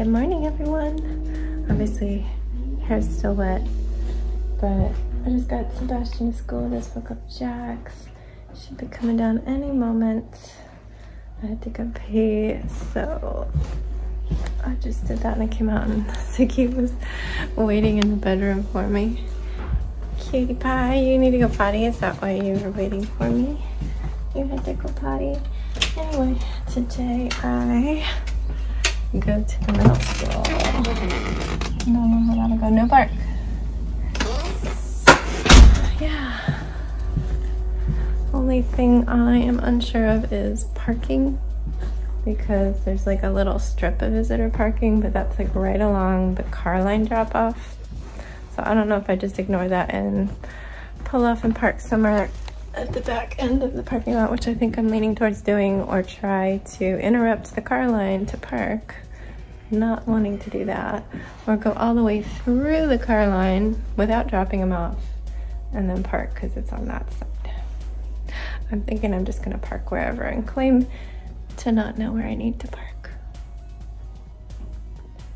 Good morning, everyone. Obviously, hair's still wet, but I just got Sebastian to school. Just woke up Jax. Should be coming down any moment. I had to go pee, so I just did that and I came out and Ziggy was waiting in the bedroom for me. Cutie pie, you need to go potty. Is that why you were waiting for me? You had to go potty. Anyway, today I go to the middle school. No, I gotta go. No bark. Yeah. Only thing I am unsure of is parking, because there's like a little strip of visitor parking, but that's like right along the car line drop off. So I don't know if I just ignore that and pull off and park somewhere at the back end of the parking lot, which I think I'm leaning towards doing, or try to interrupt the car line to park. Not wanting to do that, or go all the way through the car line without dropping them off and then park because it's on that side. I'm thinking I'm just gonna park wherever and claim to not know where I need to park.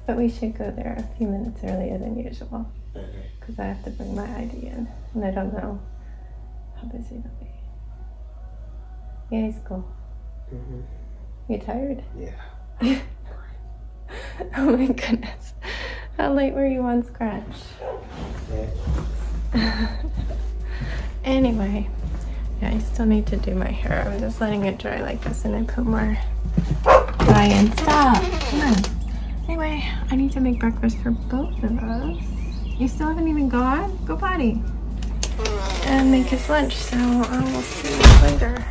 But we should go there a few minutes earlier than usual because I have to bring my ID in and I don't know how busy it'll be. Yeah, it's cool. You tired? Yeah. Oh my goodness. How late were you on Scratch? Anyway, yeah, I still need to do my hair. I'm just letting it dry like this and I put more dye in. Stop! Come on. Anyway, I need to make breakfast for both of us. You still haven't even gone? Go potty. And make his lunch, so I will see you later.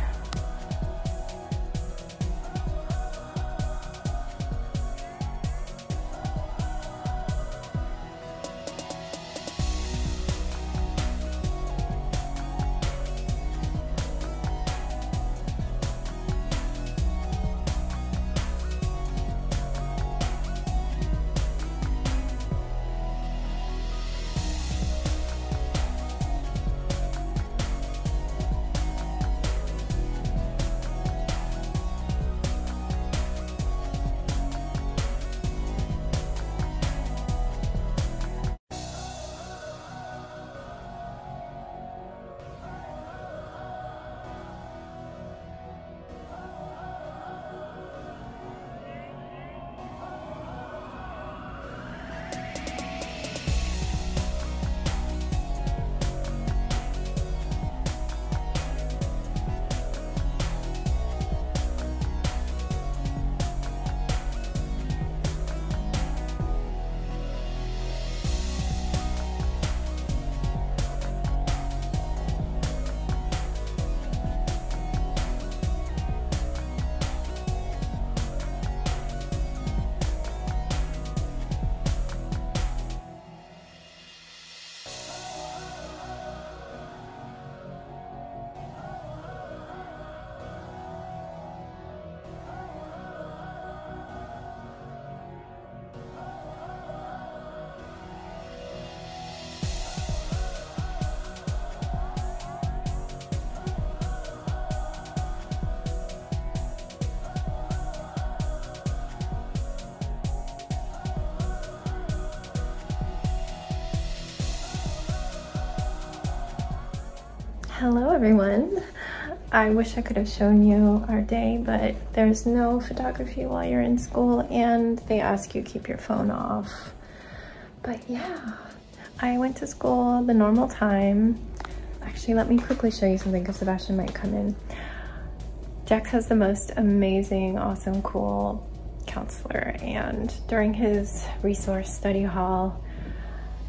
Hello everyone. I wish I could have shown you our day, but there's no photography while you're in school and they ask you to keep your phone off. But yeah, I went to school the normal time. Actually, let me quickly show you something because Sebastian might come in. Jax has the most amazing, awesome, cool counselor, and during his resource study hall,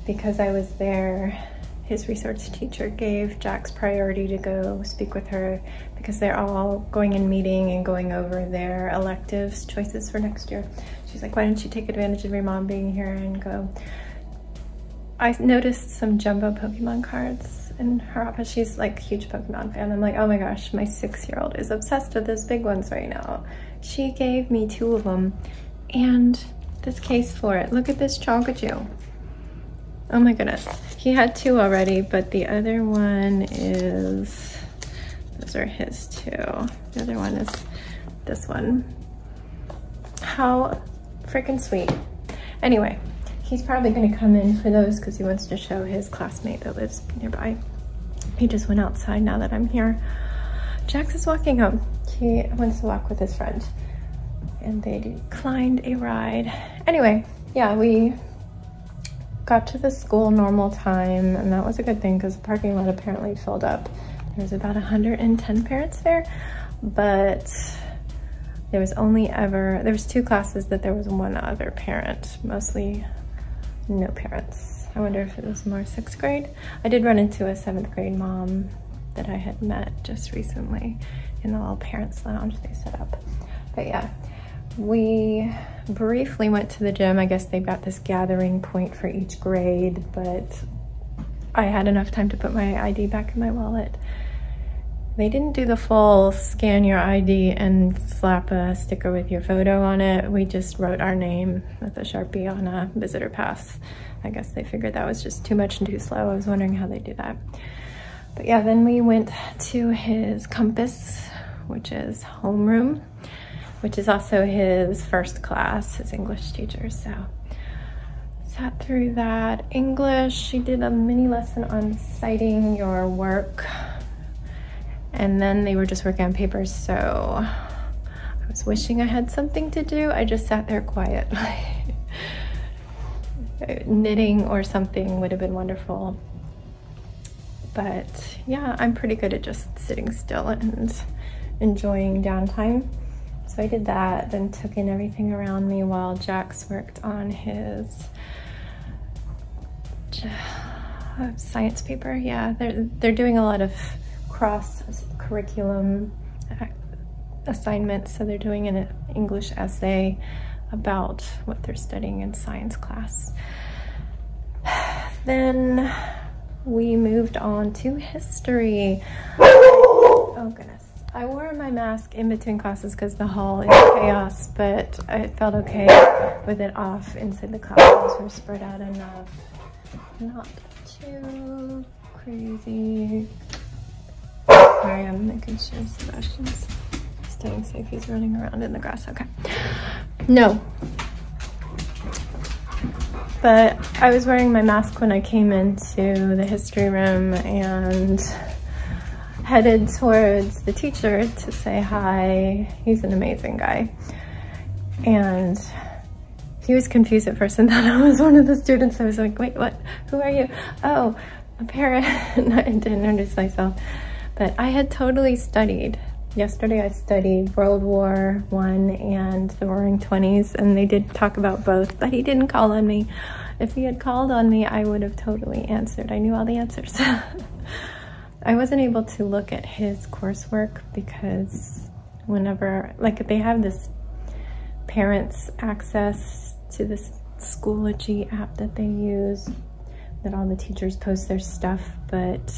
because I was there, his research teacher gave Jax priority to go speak with her because they're all going and meeting and going over their electives choices for next year. She's like, why don't you take advantage of your mom being here and go? I noticed some jumbo Pokemon cards in her office. She's like a huge Pokemon fan. I'm like, oh my gosh, my 6-year-old is obsessed with those big ones right now. She gave me 2 of them and this case for it. Look at this Chonkachu. Oh my goodness. He had 2 already, but the other one is, those are his too. The other one is this one. How freaking sweet. Anyway, he's probably gonna come in for those because he wants to show his classmate that lives nearby. He just went outside now that I'm here. Jax is walking home. He wants to walk with his friend and they declined a ride. Anyway, yeah, we got to the school normal time, and that was a good thing because the parking lot apparently filled up. There's about 110 parents there, but there was there was 2 classes that there was 1 other parent, mostly no parents. I wonder if it was more 6th grade. I did run into a 7th grade mom that I had met just recently in the all parents lounge they set up. But yeah, we briefly went to the gym. I guess they've got this gathering point for each grade, but I had enough time to put my ID back in my wallet. They didn't do the full scan your ID and slap a sticker with your photo on it. We just wrote our name with a Sharpie on a visitor pass. I guess they figured that was just too much and too slow. I was wondering how they do that. But yeah, then we went to his Compass, which is homeroom, which is also his first class, his English teacher. So sat through that. English, she did a mini lesson on citing your work. And then they were just working on papers, so I was wishing I had something to do. I just sat there quietly. Knitting or something would have been wonderful. But yeah, I'm pretty good at just sitting still and enjoying downtime. So I did that, then took in everything around me while Jax worked on his science paper. Yeah, they're doing a lot of cross-curriculum assignments, so they're doing an English essay about what they're studying in science class. Then we moved on to history. Oh goodness. I wore my mask in between classes because the hall is chaos, but I felt okay with it off inside the classrooms. We're spread out enough. Not too crazy. Sorry, I'm making sure Sebastian's staying safe. He's running around in the grass. Okay. No. But I was wearing my mask when I came into the history room and headed towards the teacher to say hi. He's an amazing guy. And he was confused at first and thought I was one of the students. I was like, wait, what? Who are you? Oh, a parent. I didn't introduce myself. But I had totally studied. Yesterday I studied World War I and the Roaring 20s, and they did talk about both, but he didn't call on me. If he had called on me, I would have totally answered. I knew all the answers. I wasn't able to look at his coursework because whenever, like, they have this parents access to this Schoology app that they use, that all the teachers post their stuff, but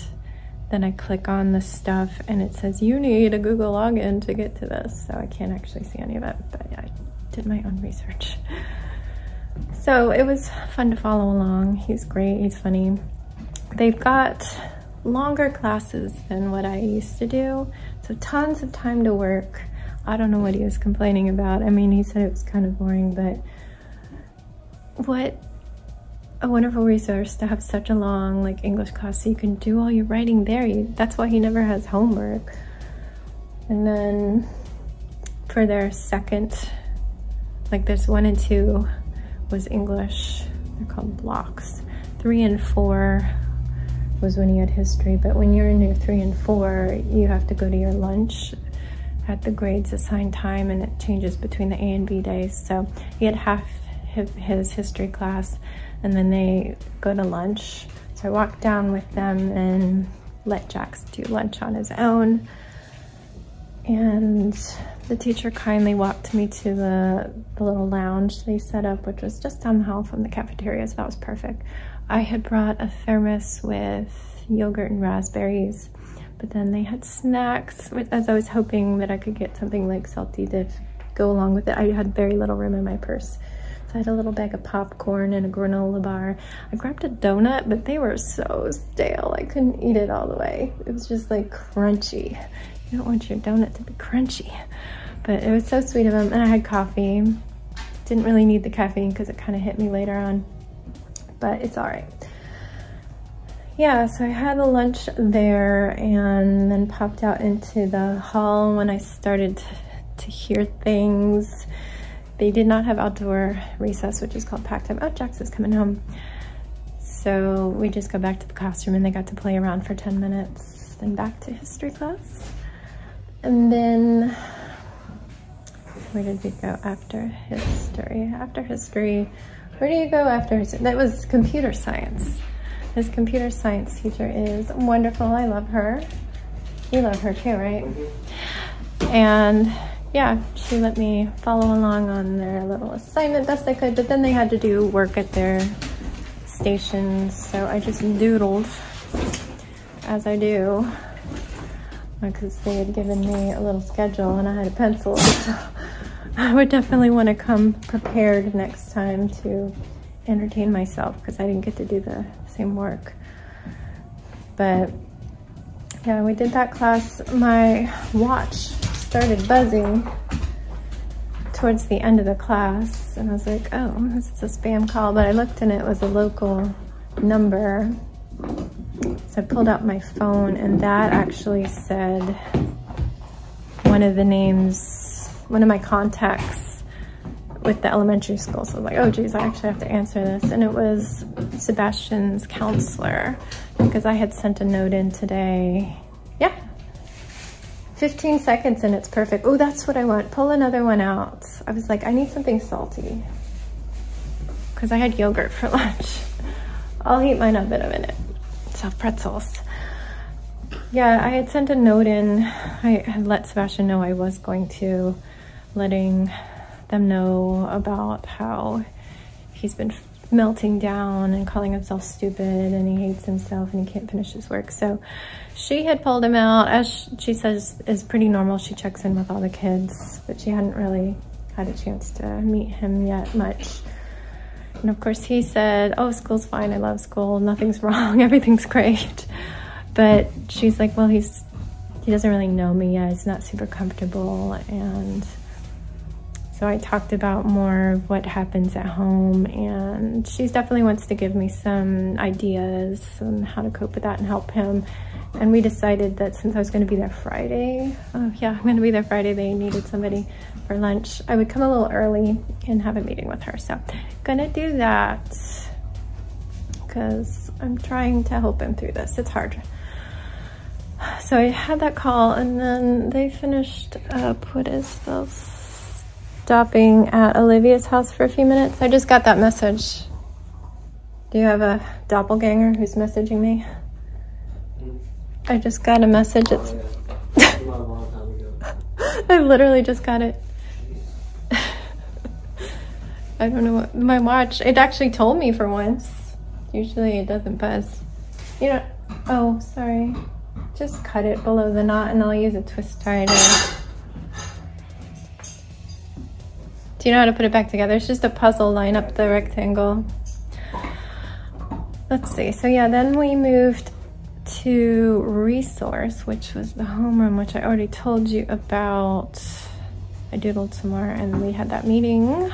then I click on the stuff and it says you need a Google login to get to this, so I can't actually see any of it, but I did my own research. So it was fun to follow along. He's great, he's funny. They've got longer classes than what I used to do, so tons of time to work. I don't know what he was complaining about. I mean, he said it was kind of boring, but what a wonderful resource to have such a long English class so you can do all your writing there. That's why he never has homework. And then for their second, there's 1 and 2 was English. They're called blocks. 3 and 4 was when he had history, but when you're in your 3 and 4, you have to go to your lunch at the grades assigned time, and it changes between the A and B days. So he had half his history class, and then they go to lunch. So I walked down with them and let Jax do lunch on his own. And the teacher kindly walked me to the little lounge they set up, which was just down the hall from the cafeteria, so that was perfect. I had brought a thermos with yogurt and raspberries, but then they had snacks, as I was hoping that I could get something salty to go along with it. I had very little room in my purse. So I had a little bag of popcorn and a granola bar. I grabbed a donut, but they were so stale. I couldn't eat it all the way. It was just crunchy. You don't want your donut to be crunchy. But it was so sweet of them. And I had coffee Didn't really need the caffeine because it kind of hit me later on, but it's all right. Yeah, so I had a lunch there and then popped out into the hall when I started to hear things. They did not have outdoor recess, which is called pack time. Oh, Jax is coming home. So we just go back to the classroom and they got to play around for 10 minutes, then back to history class. And then, where did we go after history? After history, where do you go after history? That was computer science. His computer science teacher is wonderful. I love her. You love her too, right? And yeah, she let me follow along on their little assignment best I could, but then they had to do work at their stations, so I just doodled, as I do, because they had given me a little schedule and I had a pencil, so I would definitely want to come prepared next time to entertain myself, because I didn't get to do the same work. But yeah, we did that class. My watch started buzzing towards the end of the class and I was like, oh, this is a spam call, but I looked and it was a local number. So I pulled out my phone and that actually said one of the names, one of my contacts with the elementary school. So I was like, oh geez, I actually have to answer this. And it was Sebastian's counselor, because I had sent a note in today. Yeah, 15 seconds and it's perfect. Oh, that's what I want. Pull another one out. I was like, I need something salty, because I had yogurt for lunch. I'll heat mine up in a minute. So pretzels. Yeah, I had sent a note in. I had let Sebastian know I was going to, letting them know about how he's been melting down and calling himself stupid and he hates himself and he can't finish his work. So she had pulled him out, as she says is pretty normal. She checks in with all the kids, but she hadn't really had a chance to meet him yet much. And of course he said, oh, school's fine, I love school, nothing's wrong, everything's great. But she's like, well, he doesn't really know me yet, he's not super comfortable. And so I talked about more of what happens at home, and she definitely wants to give me some ideas on how to cope with that and help him. And we decided that since I was going to be there Friday, oh yeah, I'm going to be there Friday, they needed somebody for lunch, I would come a little early and have a meeting with her. So gonna do that, because I'm trying to help him through this. It's hard. So I had that call, and then they finished up, what is this? Stopping at Olivia's house for a few minutes. I just got that message. Do you have a doppelganger who's messaging me? I just got a message. It's I literally just got it. I don't know what my watch, it actually told me for once. Usually it doesn't buzz. You know, oh, sorry. Just cut it below the knot and I'll use a twist tie to. Do you know how to put it back together? It's just a puzzle, line up the rectangle. Let's see, so yeah, then we moved to Resource, which was the homeroom, which I already told you about. I doodled some more and we had that meeting.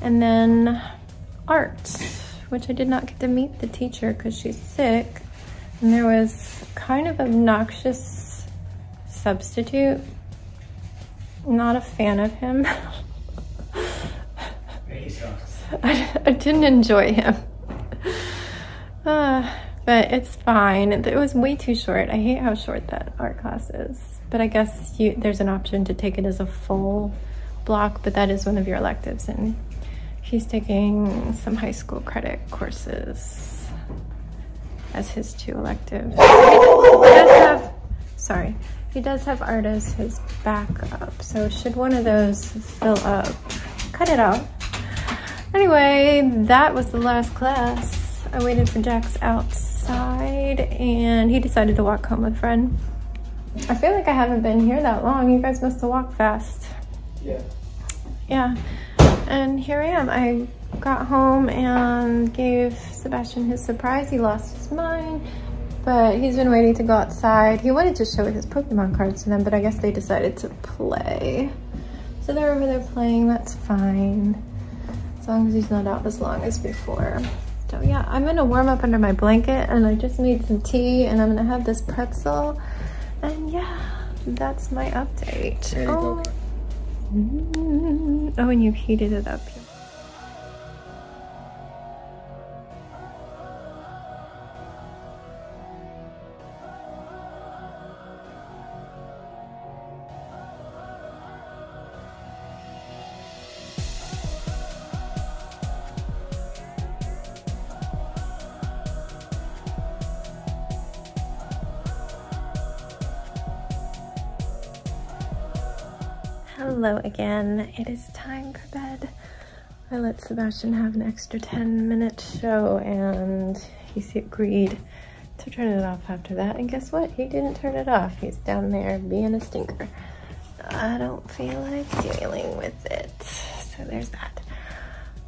And then Art, which I did not get to meet the teacher because she's sick. And there was kind of obnoxious substitute. Not a fan of him. I didn't enjoy him. But it's fine. It was way too short. I hate how short that art class is. But I guess there's an option to take it as a full block, but that is one of your electives. And he's taking some high school credit courses as his 2 electives. He does have art as his backup. So should one of those fill up, cut it out. Anyway, that was the last class. I waited for Jax outside and he decided to walk home with a friend. I feel like I haven't been here that long. You guys must have walked fast. Yeah. Yeah, and here I am. I got home and gave Sebastian his surprise. He lost his mind, but he's been waiting to go outside. He wanted to show his Pokemon cards to them, but I guess they decided to play. So So they're over there playing, that's fine. As long as he's not out as long as before. So yeah, I'm gonna warm up under my blanket, and I just made some tea, and I'm gonna have this pretzel. And yeah, that's my update. There you go. Oh, and you've heated it up. Hello again. It is time for bed. I let Sebastian have an extra 10-minute show, and he agreed to turn it off after that. And guess what? He didn't turn it off. He's down there being a stinker. I don't feel like dealing with it. So there's that.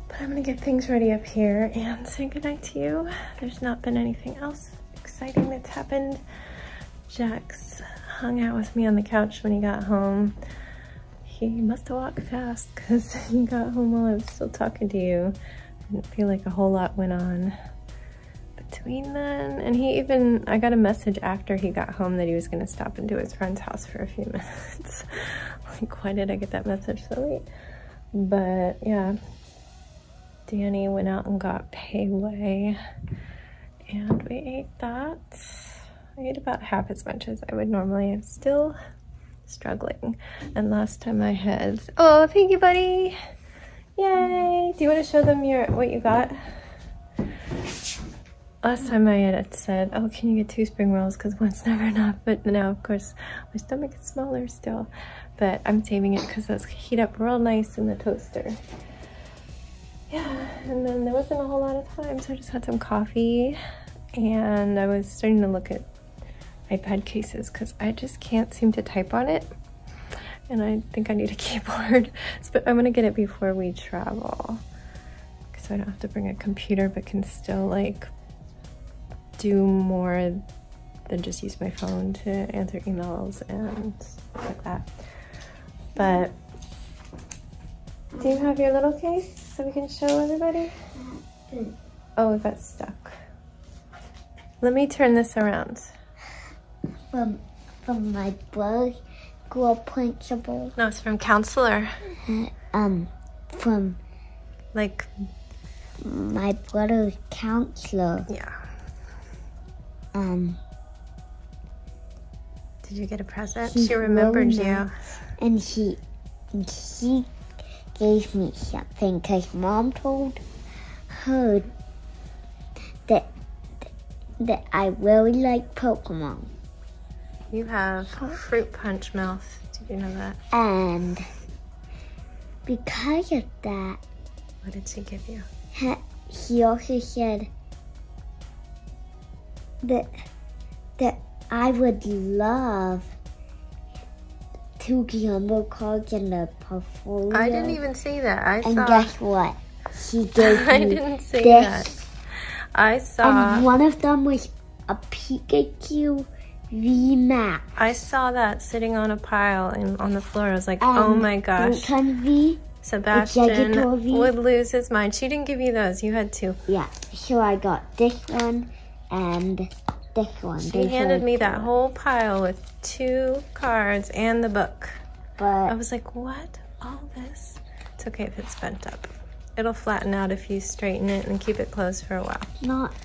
But I'm gonna get things ready up here and say goodnight to you. There's not been anything else exciting that's happened. Jax hung out with me on the couch when he got home. He must have walked fast because he got home while I was still talking to you. I didn't feel like a whole lot went on between then. And I got a message after he got home that he was gonna stop into his friend's house for a few minutes. Like, why did I get that message so late? But yeah, Danny went out and got Pei Wei, and we ate that. I ate about half as much as I would normally. I'm still struggling. And last time I had, oh, thank you, buddy. Yay. Do you want to show them what you got? Last time I had said, oh, can you get 2 spring rolls because one's never enough. But now, of course, my stomach is smaller still. But I'm saving it because those heat up real nice in the toaster. Yeah, and then there wasn't a whole lot of time, so I just had some coffee. And I was starting to look at iPad cases because I just can't seem to type on it, and I think I need a keyboard. But I'm gonna get it before we travel because I don't have to bring a computer, but can still like do more than just use my phone to answer emails and stuff like that. But do you have your little case so we can show everybody? Oh, it got stuck. Let me turn this around. From my brother, school principal. No, it's from counselor. From like my brother's counselor. Yeah. Did you get a present? She remembered you. And he gave me something because Mom told her that I really like Pokemon. You have fruit punch mouth. Did you know that? And because of that, what did she give you? He also said that I would love 2 number cards in the portfolio. I didn't even see that. I and saw. Guess what? He gave me I didn't see this. that. I saw. And one of them was a Pikachu V-Max. I saw that sitting on a pile on the floor. I was like, oh my gosh. Sebastian would lose his mind. She didn't give you those. You had 2. Yeah, so I got this one and this one. She handed me that whole pile with 2 cards and the book. But I was like, what? All this? It's okay if it's bent up. It'll flatten out if you straighten it and keep it closed for a while. Not.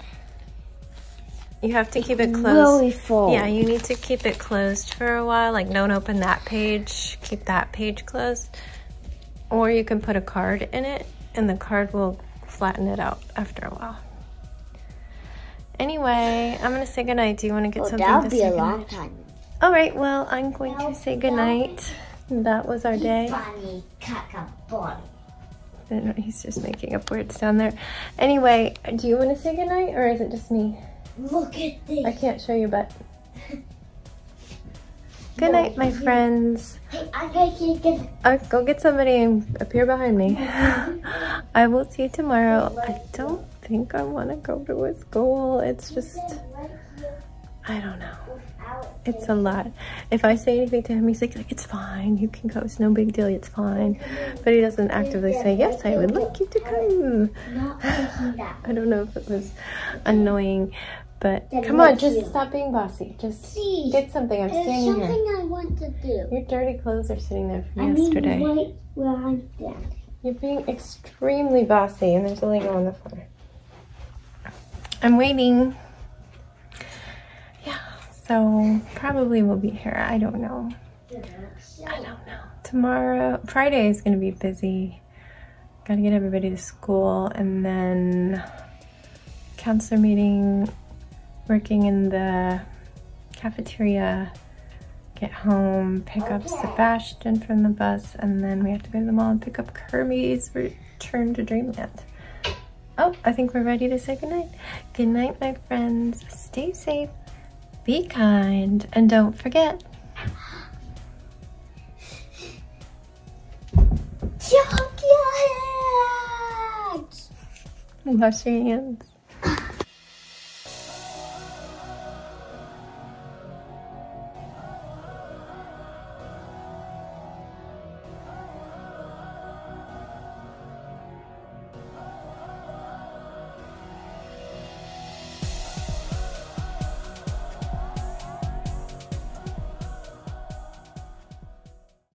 You have to keep it closed. Really full. Yeah, you need to keep it closed for a while. Like, don't open that page. Keep that page closed. Or you can put a card in it, and the card will flatten it out after a while. Anyway, I'm going to say goodnight. Do you want to get something to say goodnight? That'll be a long time. All right, well, I'm going to say goodnight. That was our day. Bunny, caca, bunny. He's just making up words down there. Anyway, do you want to say goodnight, or is it just me? Look at this. I can't show your butt. Good night, my friends. Hey, I'm going to Go get somebody and appear behind me. I will see you tomorrow. I don't think I want to go to a school. It's just, I don't know. It's a lot. If I say anything to him, he's like, it's fine. You can go. It's no big deal. It's fine. But he doesn't actively say, yes, I would like you to come. I don't know if it was annoying, but come on, just stop being bossy. Just get something. I'm standing here. There's something I want to do. Your dirty clothes are sitting there from yesterday. I mean, right where I'm standing. You're being extremely bossy, and there's a Lego on the floor. I'm waiting. Yeah, so probably we'll be here. I don't know. I don't know. Tomorrow, Friday is going to be busy. Got to get everybody to school, and then counselor meeting, working in the cafeteria, get home, pick up Sebastian from the bus, and then we have to go to the mall and pick up Kirby's return to Dreamland. Oh, I think we're ready to say goodnight. Good night, my friends. Stay safe, be kind, and don't forget. Chocolate! Wash your hands.